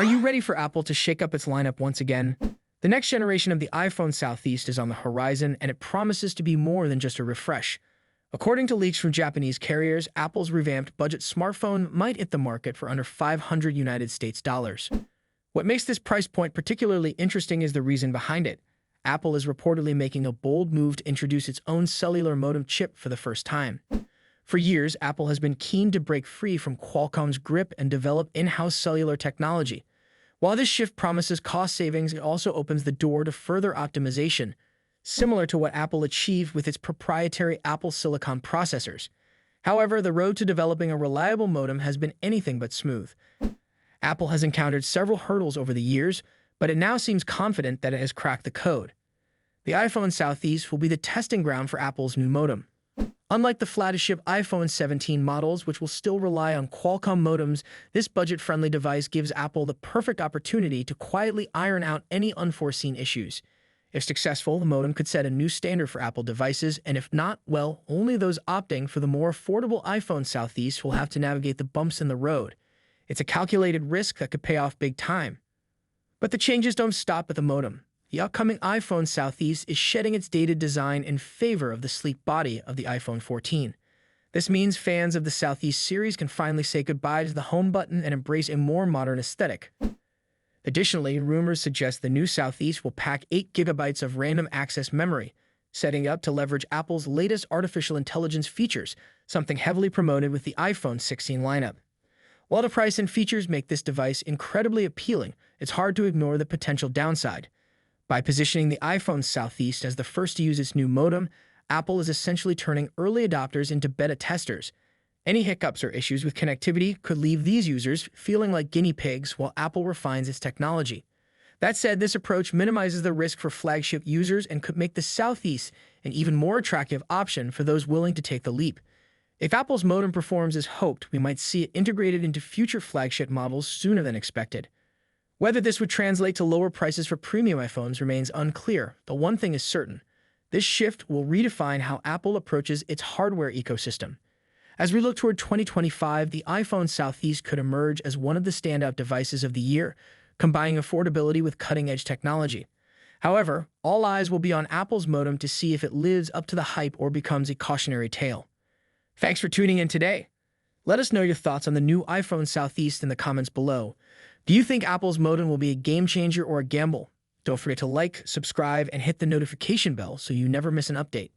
Are you ready for Apple to shake up its lineup once again? The next generation of the iPhone Southeast is on the horizon, and it promises to be more than just a refresh. According to leaks from Japanese carriers, Apple's revamped budget smartphone might hit the market for under 500 United States dollars. What makes this price point particularly interesting is the reason behind it. Apple is reportedly making a bold move to introduce its own cellular modem chip for the first time. For years, Apple has been keen to break free from Qualcomm's grip and develop in-house cellular technology. While this shift promises cost savings, it also opens the door to further optimization, similar to what Apple achieved with its proprietary Apple Silicon processors. However, the road to developing a reliable modem has been anything but smooth. Apple has encountered several hurdles over the years, but it now seems confident that it has cracked the code. The iPhone Southeast will be the testing ground for Apple's new modem. Unlike the flagship iPhone 17 models, which will still rely on Qualcomm modems, this budget-friendly device gives Apple the perfect opportunity to quietly iron out any unforeseen issues. If successful, the modem could set a new standard for Apple devices, and if not, well, only those opting for the more affordable iPhone Southeast will have to navigate the bumps in the road. It's a calculated risk that could pay off big time. But the changes don't stop at the modem. The upcoming iPhone Southeast is shedding its dated design in favor of the sleek body of the iPhone 14. This means fans of the Southeast series can finally say goodbye to the home button and embrace a more modern aesthetic. Additionally, rumors suggest the new Southeast will pack 8 GB of random access memory, setting up to leverage Apple's latest artificial intelligence features, something heavily promoted with the iPhone 16 lineup. While the price and features make this device incredibly appealing, it's hard to ignore the potential downside. By positioning the iPhone Southeast as the first to use its new modem, Apple is essentially turning early adopters into beta testers. Any hiccups or issues with connectivity could leave these users feeling like guinea pigs while Apple refines its technology. That said, this approach minimizes the risk for flagship users and could make the Southeast an even more attractive option for those willing to take the leap. If Apple's modem performs as hoped, we might see it integrated into future flagship models sooner than expected. Whether this would translate to lower prices for premium iPhones remains unclear, but one thing is certain. This shift will redefine how Apple approaches its hardware ecosystem. As we look toward 2025, the iPhone Southeast could emerge as one of the standout devices of the year, combining affordability with cutting-edge technology. However, all eyes will be on Apple's modem to see if it lives up to the hype or becomes a cautionary tale. Thanks for tuning in today. Let us know your thoughts on the new iPhone Southeast in the comments below. Do you think Apple's modem will be a game changer or a gamble? Don't forget to like, subscribe, and hit the notification bell so you never miss an update.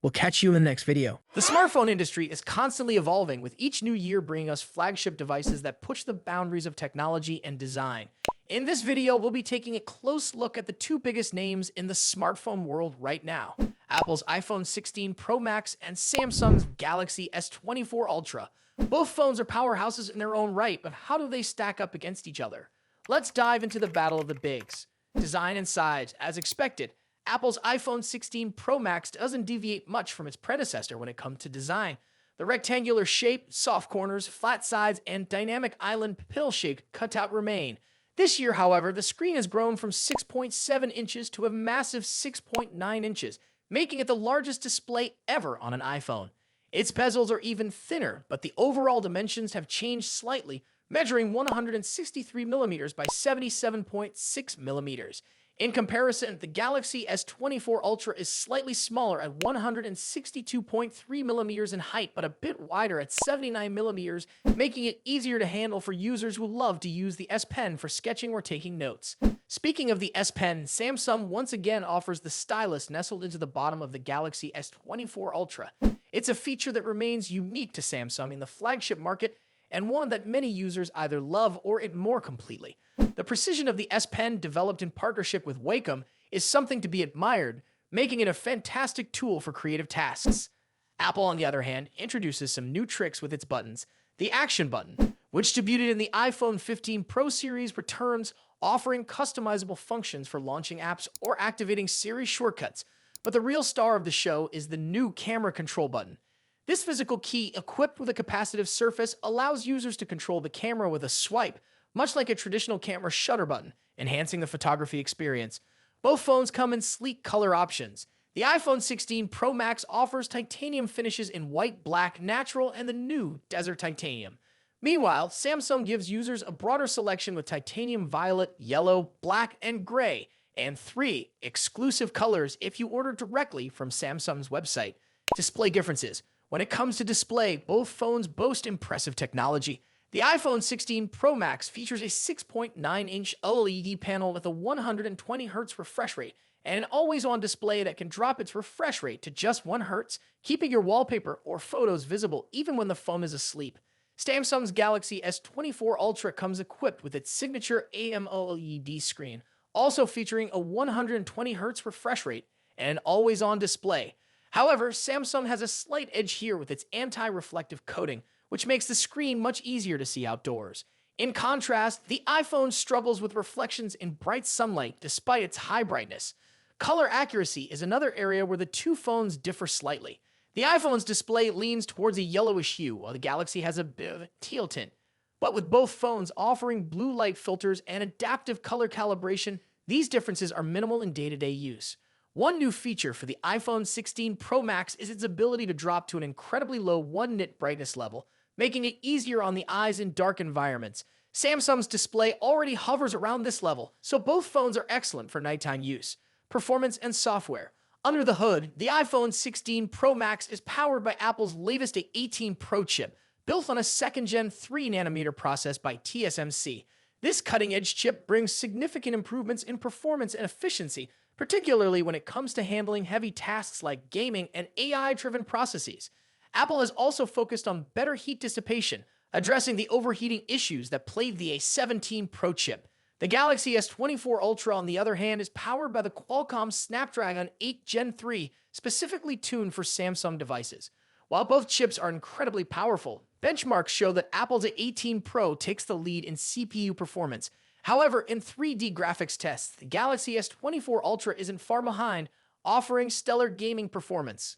We'll catch you in the next video. The smartphone industry is constantly evolving, with each new year bringing us flagship devices that push the boundaries of technology and design. In this video, we'll be taking a close look at the two biggest names in the smartphone world right now: Apple's iPhone 16 Pro Max and Samsung's Galaxy S24 Ultra. Both phones are powerhouses in their own right, but how do they stack up against each other? Let's dive into the battle of the bigs. Design and size. As expected, Apple's iPhone 16 Pro Max doesn't deviate much from its predecessor when it comes to design. The rectangular shape, soft corners, flat sides, and dynamic island pill-shaped cutout remain. This year, however, the screen has grown from 6.7 inches to a massive 6.9 inches, making it the largest display ever on an iPhone. Its bezels are even thinner, but the overall dimensions have changed slightly, measuring 163mm by 77.6mm. In comparison, the Galaxy S24 Ultra is slightly smaller at 162.3mm in height, but a bit wider at 79mm, making it easier to handle for users who love to use the S Pen for sketching or taking notes. Speaking of the S Pen, Samsung once again offers the stylus nestled into the bottom of the Galaxy S24 Ultra. It's a feature that remains unique to Samsung in the flagship market, and one that many users either love or ignore completely. The precision of the S Pen, developed in partnership with Wacom, is something to be admired, making it a fantastic tool for creative tasks. Apple, on the other hand, introduces some new tricks with its buttons. The Action button, which debuted in the iPhone 15 Pro series, returns, offering customizable functions for launching apps or activating Siri shortcuts. But the real star of the show is the new Camera Control button. This physical key, equipped with a capacitive surface, allows users to control the camera with a swipe, much like a traditional camera shutter button, enhancing the photography experience. Both phones come in sleek color options. The iPhone 16 Pro Max offers titanium finishes in white, black, natural, and the new Desert Titanium. Meanwhile, Samsung gives users a broader selection with titanium violet, yellow, black, and gray, and 3 exclusive colors if you order directly from Samsung's website. Display differences. When it comes to display, both phones boast impressive technology. The iPhone 16 Pro Max features a 6.9-inch OLED panel with a 120Hz refresh rate and an always-on display that can drop its refresh rate to just 1 Hz, keeping your wallpaper or photos visible even when the phone is asleep. Samsung's Galaxy S24 Ultra comes equipped with its signature AMOLED screen, also featuring a 120Hz refresh rate and an always-on display. However, Samsung has a slight edge here with its anti-reflective coating, which makes the screen much easier to see outdoors. In contrast, the iPhone struggles with reflections in bright sunlight despite its high brightness. Color accuracy is another area where the two phones differ slightly. The iPhone's display leans towards a yellowish hue, while the Galaxy has a bit of a teal tint. But with both phones offering blue light filters and adaptive color calibration, these differences are minimal in day-to-day use. One new feature for the iPhone 16 Pro Max is its ability to drop to an incredibly low 1 nit brightness level, making it easier on the eyes in dark environments. Samsung's display already hovers around this level, so both phones are excellent for nighttime use. Performance and software. Under the hood, the iPhone 16 Pro Max is powered by Apple's latest A18 Pro chip, built on a second-gen 3nm process by TSMC. This cutting-edge chip brings significant improvements in performance and efficiency, particularly when it comes to handling heavy tasks like gaming and AI-driven processes. Apple has also focused on better heat dissipation, addressing the overheating issues that plagued the A17 Pro chip. The Galaxy S24 Ultra, on the other hand, is powered by the Qualcomm Snapdragon 8 Gen 3, specifically tuned for Samsung devices. While both chips are incredibly powerful, benchmarks show that Apple's A18 Pro takes the lead in CPU performance. However, in 3D graphics tests, the Galaxy S24 Ultra isn't far behind, offering stellar gaming performance.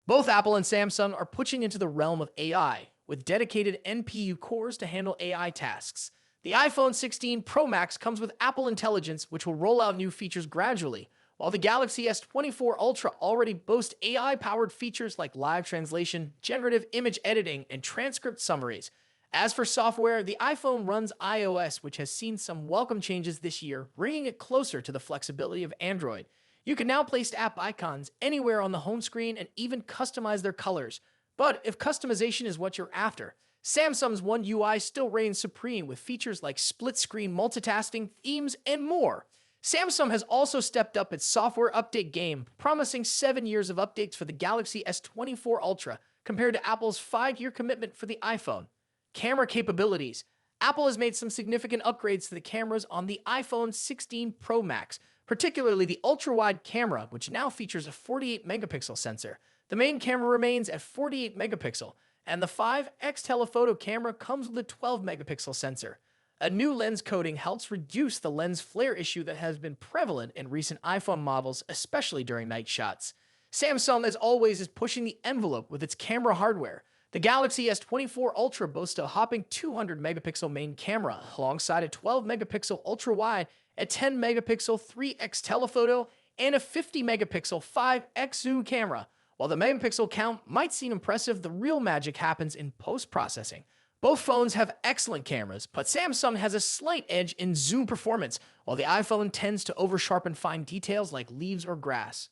Both Apple and Samsung are pushing into the realm of AI, with dedicated NPU cores to handle AI tasks. The iPhone 16 Pro Max comes with Apple Intelligence, which will roll out new features gradually, while the Galaxy S24 Ultra already boasts AI-powered features like live translation, generative image editing, and transcript summaries. As for software, the iPhone runs iOS, which has seen some welcome changes this year, bringing it closer to the flexibility of Android. You can now place app icons anywhere on the home screen and even customize their colors. But if customization is what you're after, Samsung's One UI still reigns supreme with features like split-screen multitasking, themes, and more. Samsung has also stepped up its software update game, promising 7 years of updates for the Galaxy S24 Ultra compared to Apple's 5-year commitment for the iPhone. Camera capabilities. Apple has made some significant upgrades to the cameras on the iPhone 16 Pro Max, particularly the ultra-wide camera, which now features a 48-megapixel sensor. The main camera remains at 48 megapixel, and the 5x telephoto camera comes with a 12-megapixel sensor. A new lens coating helps reduce the lens flare issue that has been prevalent in recent iPhone models, especially during night shots. Samsung, as always, is pushing the envelope with its camera hardware. The Galaxy S24 Ultra boasts a hopping 200-megapixel main camera, alongside a 12-megapixel ultra-wide, a 10-megapixel 3x telephoto, and a 50-megapixel 5x zoom camera. While the megapixel count might seem impressive, the real magic happens in post-processing. Both phones have excellent cameras, but Samsung has a slight edge in zoom performance, while the iPhone tends to over-sharpen fine details like leaves or grass.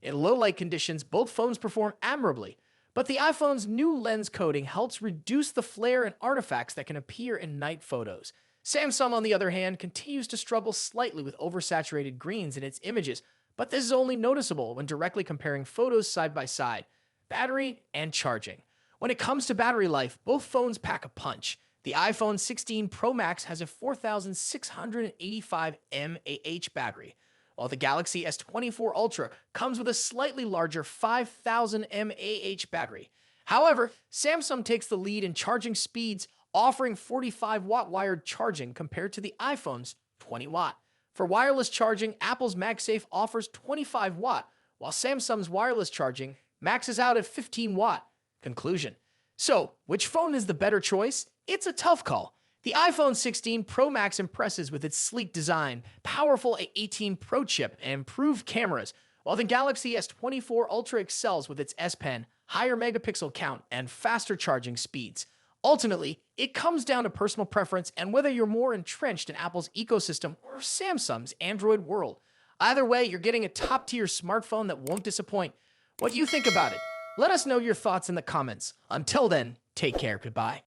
In low-light conditions, both phones perform admirably, but the iPhone's new lens coating helps reduce the flare and artifacts that can appear in night photos. Samsung, on the other hand, continues to struggle slightly with oversaturated greens in its images, but this is only noticeable when directly comparing photos side by side. Battery and charging. When it comes to battery life, both phones pack a punch. The iPhone 16 Pro Max has a 4,685 mAh battery, while the Galaxy S24 Ultra comes with a slightly larger 5,000 mAh battery. However, Samsung takes the lead in charging speeds, offering 45-watt wired charging compared to the iPhone's 20-watt. For wireless charging, Apple's MagSafe offers 25-watt, while Samsung's wireless charging maxes out at 15-watt. Conclusion. So, which phone is the better choice? It's a tough call. The iPhone 16 Pro Max impresses with its sleek design, powerful A18 Pro chip, and improved cameras, while the Galaxy S24 Ultra excels with its S Pen, higher megapixel count, and faster charging speeds. Ultimately, it comes down to personal preference and whether you're more entrenched in Apple's ecosystem or Samsung's Android world. Either way, you're getting a top-tier smartphone that won't disappoint. What do you think about it? Let us know your thoughts in the comments. Until then, take care. Goodbye.